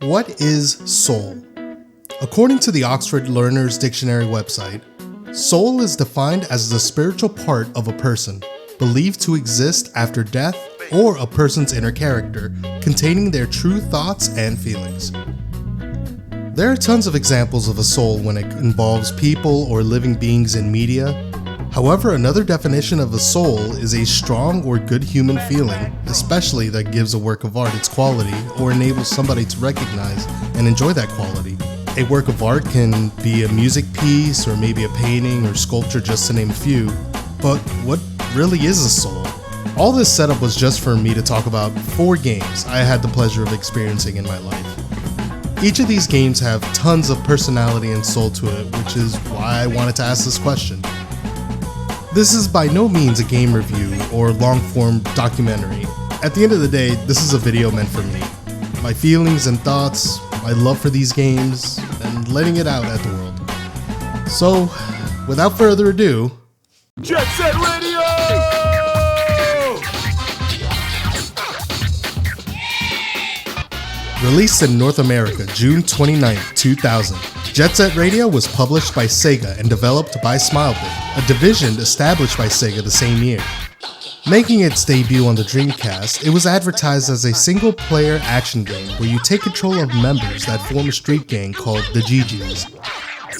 What is soul? According to the Oxford Learner's Dictionary website, soul is defined as the spiritual part of a person, believed to exist after death, or a person's inner character, containing their true thoughts and feelings. There are tons of examples of a soul when it involves people or living beings in media. However, another definition of a soul is a strong or good human feeling, especially that gives a work of art its quality or enables somebody to recognize and enjoy that quality. A work of art can be a music piece or maybe a painting or sculpture, just to name a few. But what really is a soul? All this setup was just for me to talk about 4 games I had the pleasure of experiencing in my life. Each of these games have tons of personality and soul to it, which is why I wanted to ask this question. This is by no means a game review or long-form documentary. At the end of the day, this is a video meant for me. My feelings and thoughts, my love for these games, and letting it out at the world. So, without further ado, Jet Set Radio! Released in North America, June 29, 2000, Jet Set Radio was published by Sega and developed by Smilebit, a division established by Sega the same year. Making its debut on the Dreamcast, it was advertised as a single-player action game where you take control of members that form a street gang called the GGs.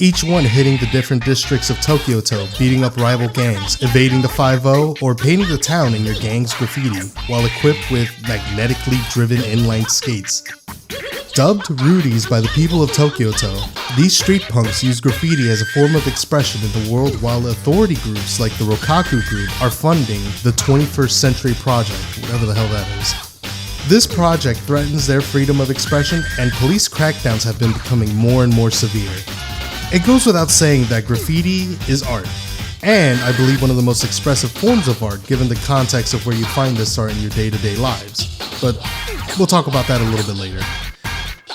Each one hitting the different districts of Tokyo-to, beating up rival gangs, evading the 5-0, or painting the town in your gang's graffiti, while equipped with magnetically driven inline skates. Dubbed Rudies by the people of Tokyo-to, these street punks use graffiti as a form of expression in the world, while authority groups like the Rokaku Group are funding the 21st Century Project, whatever the hell that is. This project threatens their freedom of expression, and police crackdowns have been becoming more and more severe. It goes without saying that graffiti is art, and I believe one of the most expressive forms of art given the context of where you find this art in your day-to-day lives, but we'll talk about that a little bit later.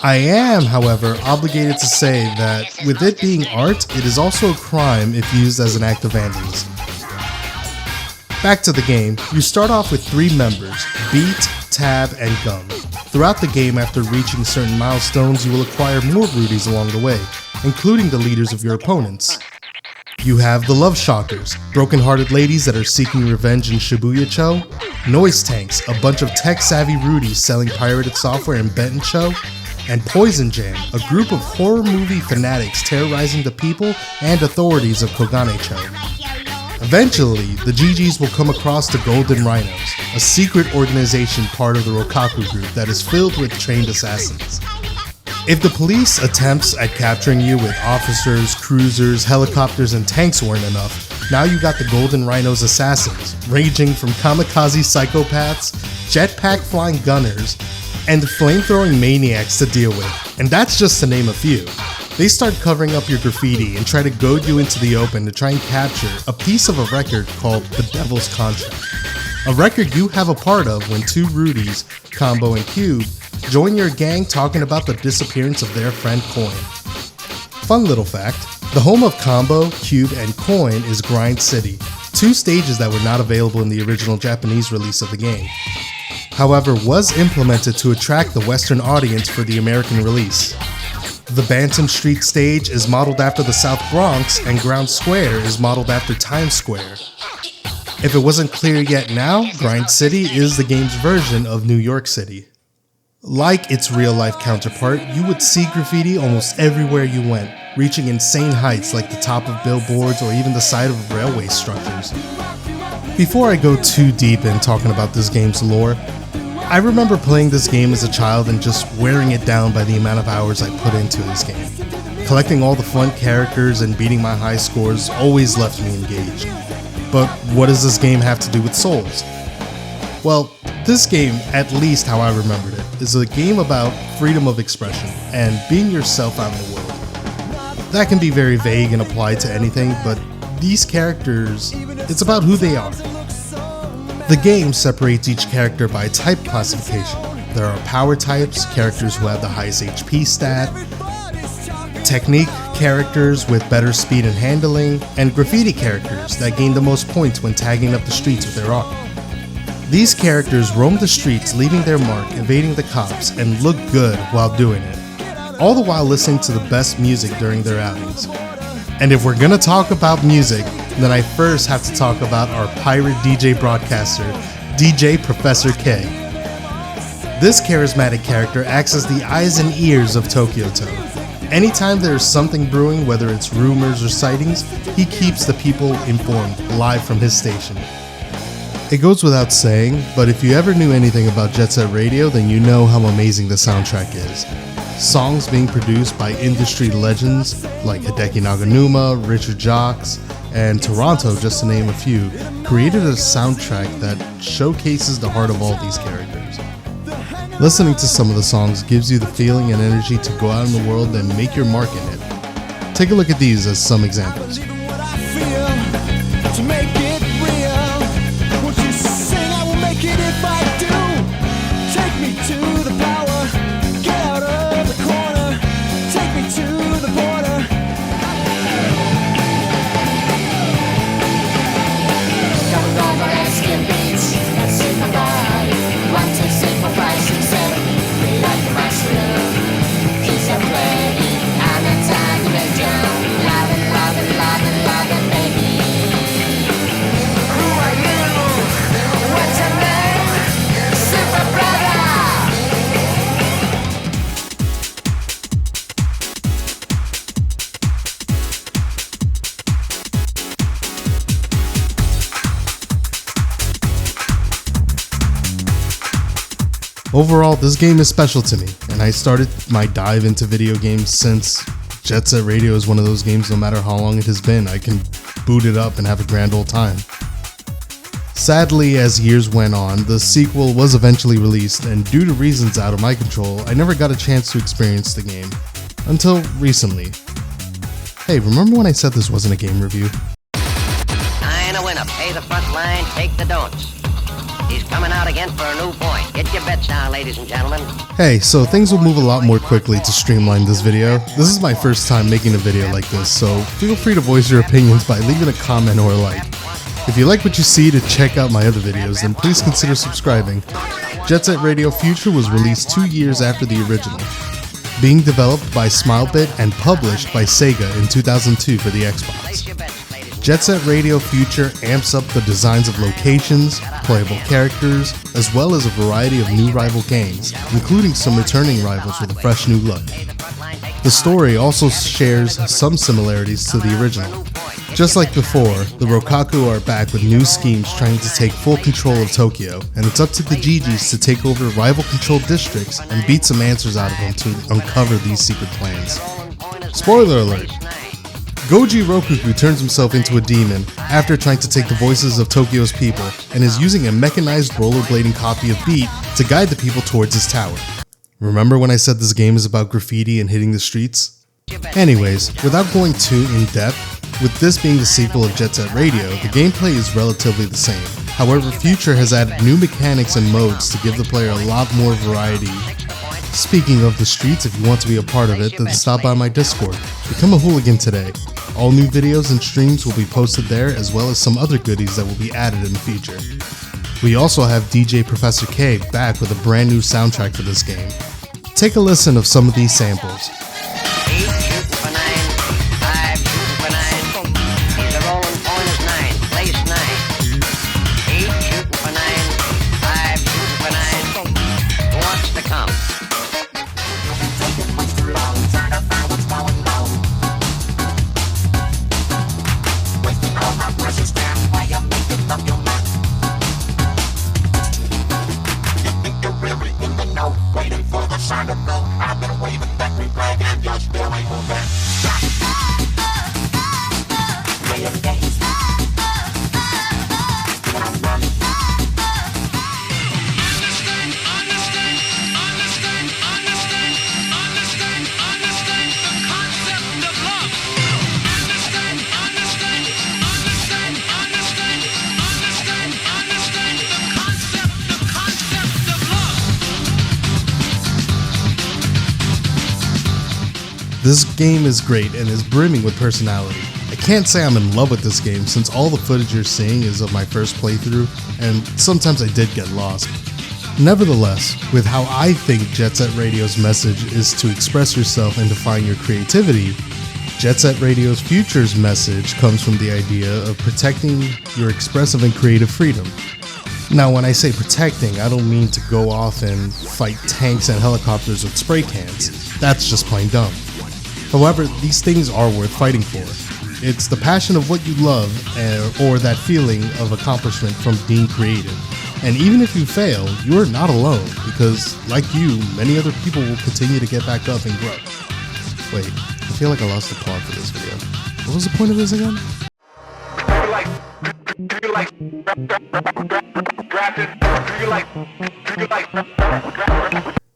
I am, however, obligated to say that with it being art, it is also a crime if used as an act of vandalism. Back to the game, you start off with 3 members, Beat, Tab, and Gum. Throughout the game, after reaching certain milestones, you will acquire more Rudies along the way, including the leaders of your opponents. You have the Love Shockers, broken-hearted ladies that are seeking revenge in Shibuya-cho, Noise Tanks, a bunch of tech-savvy Rudies selling pirated software in Benton-cho, and Poison Jam, a group of horror movie fanatics terrorizing the people and authorities of Kogane-cho. Eventually, the GGs will come across the Golden Rhinos, a secret organization part of the Rokaku Group that is filled with trained assassins. If the police attempts at capturing you with officers, cruisers, helicopters, and tanks weren't enough, now you got the Golden Rhinos assassins, ranging from kamikaze psychopaths, jetpack flying gunners, and flamethrowing maniacs to deal with, and that's just to name a few. They start covering up your graffiti and try to goad you into the open to try and capture a piece of a record called The Devil's Contract, a record you have a part of when 2 Rudies, Combo and Cube, join your gang talking about the disappearance of their friend Coin. Fun little fact, the home of Combo, Cube, and Coin is Grind City, 2 stages that were not available in the original Japanese release of the game. However, was implemented to attract the Western audience for the American release. The Bantam Street stage is modeled after the South Bronx, and Ground Square is modeled after Times Square. If it wasn't clear yet now, Grind City is the game's version of New York City. Like its real-life counterpart, you would see graffiti almost everywhere you went, reaching insane heights like the top of billboards or even the side of railway structures. Before I go too deep in talking about this game's lore, I remember playing this game as a child and just wearing it down by the amount of hours I put into this game. Collecting all the fun characters and beating my high scores always left me engaged. But what does this game have to do with souls? Well, this game, at least how I remembered it, is a game about freedom of expression and being yourself out in the world. That can be very vague and applied to anything, but these characters, it's about who they are. The game separates each character by type classification. There are power types, characters who have the highest HP stat, technique characters with better speed and handling, and graffiti characters that gain the most points when tagging up the streets with their art. These characters roam the streets, leaving their mark, evading the cops, and look good while doing it, all the while listening to the best music during their outings. And if we're gonna talk about music, then I first have to talk about our pirate DJ broadcaster, DJ Professor K. This charismatic character acts as the eyes and ears of Tokyo Toad. Anytime there is something brewing, whether it's rumors or sightings, he keeps the people informed live from his station. It goes without saying, but if you ever knew anything about Jet Set Radio, then you know how amazing the soundtrack is. Songs being produced by industry legends like Hideki Naganuma, Richard Jacques, and Toronto, just to name a few, created a soundtrack that showcases the heart of all these characters. Listening to some of the songs gives you the feeling and energy to go out in the world and make your mark in it. Take a look at these as some examples. Overall, this game is special to me, and I started my dive into video games since Jet Set Radio is one of those games, no matter how long it has been, I can boot it up and have a grand old time. Sadly, as years went on, the sequel was eventually released, and due to reasons out of my control, I never got a chance to experience the game. Until recently. Hey, remember when I said this wasn't a game review? Nine a winner, pay the front line, take the don'ts. He's coming out again for a new point. Get your bets down, ladies and gentlemen. Hey, so things will move a lot more quickly to streamline this video. This is my first time making a video like this, so feel free to voice your opinions by leaving a comment or a like. If you like what you see to check out my other videos, then please consider subscribing. Jet Set Radio Future was released 2 years after the original, being developed by Smilebit and published by Sega in 2002 for the Xbox. Jet Set Radio Future amps up the designs of locations, playable characters, as well as a variety of new rival games, including some returning rivals with a fresh new look. The story also shares some similarities to the original. Just like before, the Rokaku are back with new schemes trying to take full control of Tokyo, and it's up to the Gigis to take over rival-controlled districts and beat some answers out of them to uncover these secret plans. Spoiler alert! Goji Rokuku turns himself into a demon after trying to take the voices of Tokyo's people and is using a mechanized rollerblading copy of Beat to guide the people towards his tower. Remember when I said this game is about graffiti and hitting the streets? Anyways, without going too in-depth, with this being the sequel of Jet Set Radio, the gameplay is relatively the same. However, Future has added new mechanics and modes to give the player a lot more variety. Speaking of the streets, if you want to be a part of it, then stop by my Discord. Become a hooligan today. All new videos and streams will be posted there, as well as some other goodies that will be added in the future. We also have DJ Professor K back with a brand new soundtrack for this game. Take a listen of some of these samples. 8 shooting for 9, 5 shooting for 9. He's a rolling point is 9, place 9. 8 shooting for 9, 5 shooting for 9. Who wants to come? This game is great and is brimming with personality. I can't say I'm in love with this game since all the footage you're seeing is of my first playthrough, and sometimes I did get lost. Nevertheless, with how I think Jet Set Radio's message is to express yourself and define your creativity, Jet Set Radio's Futures message comes from the idea of protecting your expressive and creative freedom. Now, when I say protecting, I don't mean to go off and fight tanks and helicopters with spray cans. That's just plain dumb. However, these things are worth fighting for. It's the passion of what you love or that feeling of accomplishment from being creative. And even if you fail, you are not alone because, like you, many other people will continue to get back up and grow. Wait, I feel like I lost the plot for this video. What was the point of this again?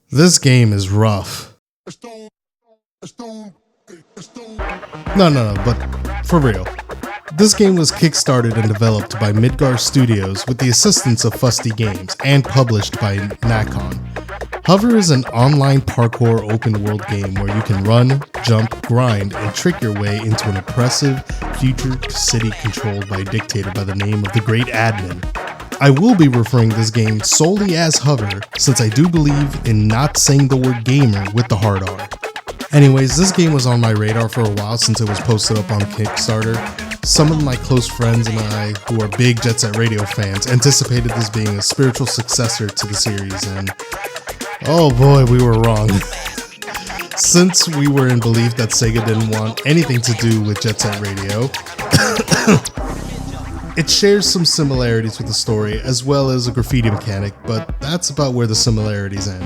This game is rough. No, but for real. This game was kickstarted and developed by Midgar Studios with the assistance of Fusty Games and published by Nacon. Hover is an online parkour open world game where you can run, jump, grind, and trick your way into an oppressive future city controlled by a dictator by the name of the Great Admin. I will be referring to this game solely as Hover since I do believe in not saying the word gamer with the hard R. Anyways, this game was on my radar for a while since it was posted up on Kickstarter. Some of my close friends and I, who are big Jet Set Radio fans, anticipated this being a spiritual successor to the series, and oh boy, we were wrong. Since we were in belief that Sega didn't want anything to do with Jet Set Radio, it shares some similarities with the story as well as a graffiti mechanic, but that's about where the similarities end.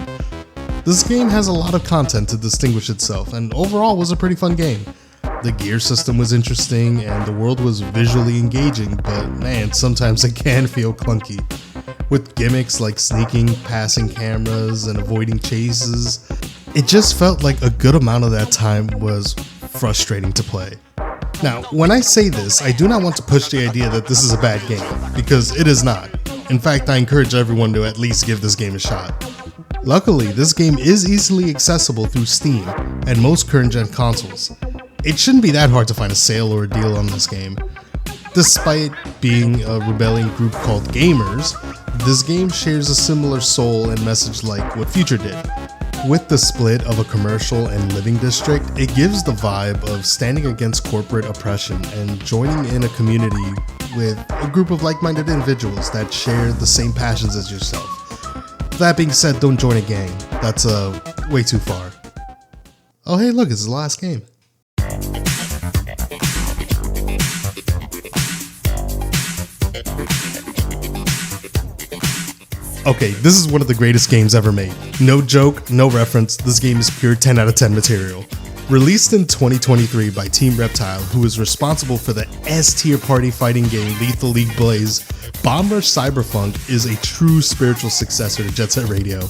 This game has a lot of content to distinguish itself, and overall was a pretty fun game. The gear system was interesting, and the world was visually engaging, but man, sometimes it can feel clunky. With gimmicks like sneaking, passing cameras, and avoiding chases, it just felt like a good amount of that time was frustrating to play. Now, when I say this, I do not want to push the idea that this is a bad game, because it is not. In fact, I encourage everyone to at least give this game a shot. Luckily, this game is easily accessible through Steam and most current-gen consoles. It shouldn't be that hard to find a sale or a deal on this game. Despite being a rebellion group called Gamers, this game shares a similar soul and message like what Future did. With the split of a commercial and living district, it gives the vibe of standing against corporate oppression and joining in a community with a group of like-minded individuals that share the same passions as yourself. That being said, don't join a gang. That's way too far. Oh hey, look, it's the last game. Okay, this is one of the greatest games ever made. No joke, no reference, this game is pure 10 out of 10 material. Released in 2023 by Team Reptile, who is responsible for the S-tier party fighting game Lethal League Blaze, Bomb Rush Cyberfunk is a true spiritual successor to Jet Set Radio.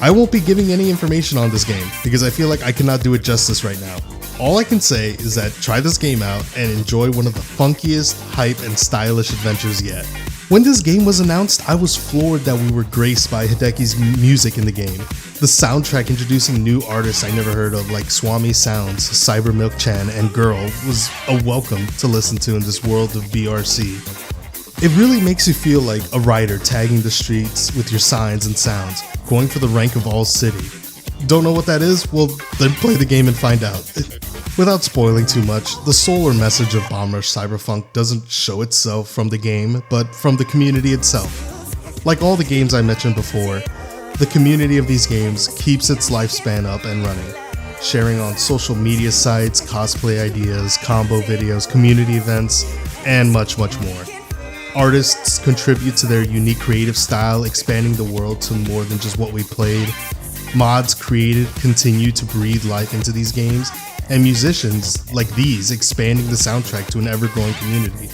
I won't be giving any information on this game because I feel like I cannot do it justice right now. All I can say is that try this game out and enjoy one of the funkiest, hype, and stylish adventures yet. When this game was announced, I was floored that we were graced by Hideki's music in the game. The soundtrack introducing new artists I never heard of like Swami Sounds, Cyber Milk Chan, and Girl was a welcome to listen to in this world of BRC. It really makes you feel like a rider tagging the streets with your signs and sounds, going for the rank of all city. Don't know what that is? Well, then play the game and find out. Without spoiling too much, the soul or message of Bomb Rush Cyberfunk doesn't show itself from the game, but from the community itself. Like all the games I mentioned before, the community of these games keeps its lifespan up and running, sharing on social media sites, cosplay ideas, combo videos, community events, and much, much more. Artists contribute to their unique creative style, expanding the world to more than just what we played. Mods created continue to breathe life into these games, and musicians like these expanding the soundtrack to an ever-growing community.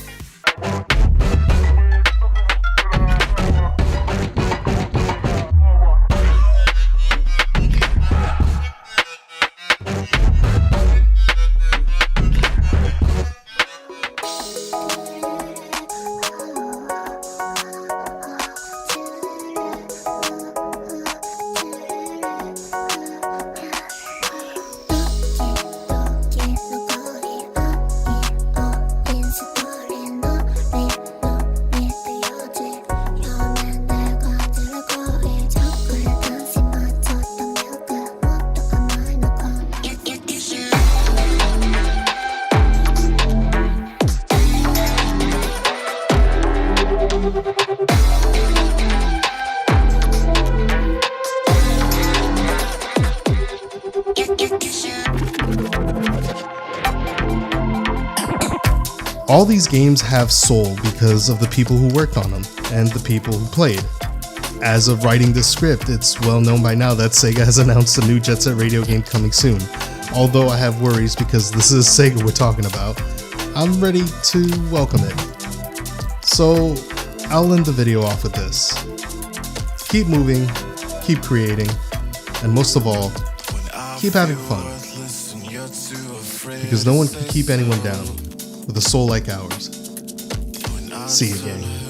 All these games have soul because of the people who worked on them and the people who played. As of writing this script, it's well known by now that Sega has announced a new Jet Set Radio game coming soon. Although I have worries because this is Sega we're talking about, I'm ready to welcome it. So I'll end the video off with this. Keep moving, keep creating, and most of all, keep having fun. Because no one can keep anyone down with a soul like ours. See you, gang.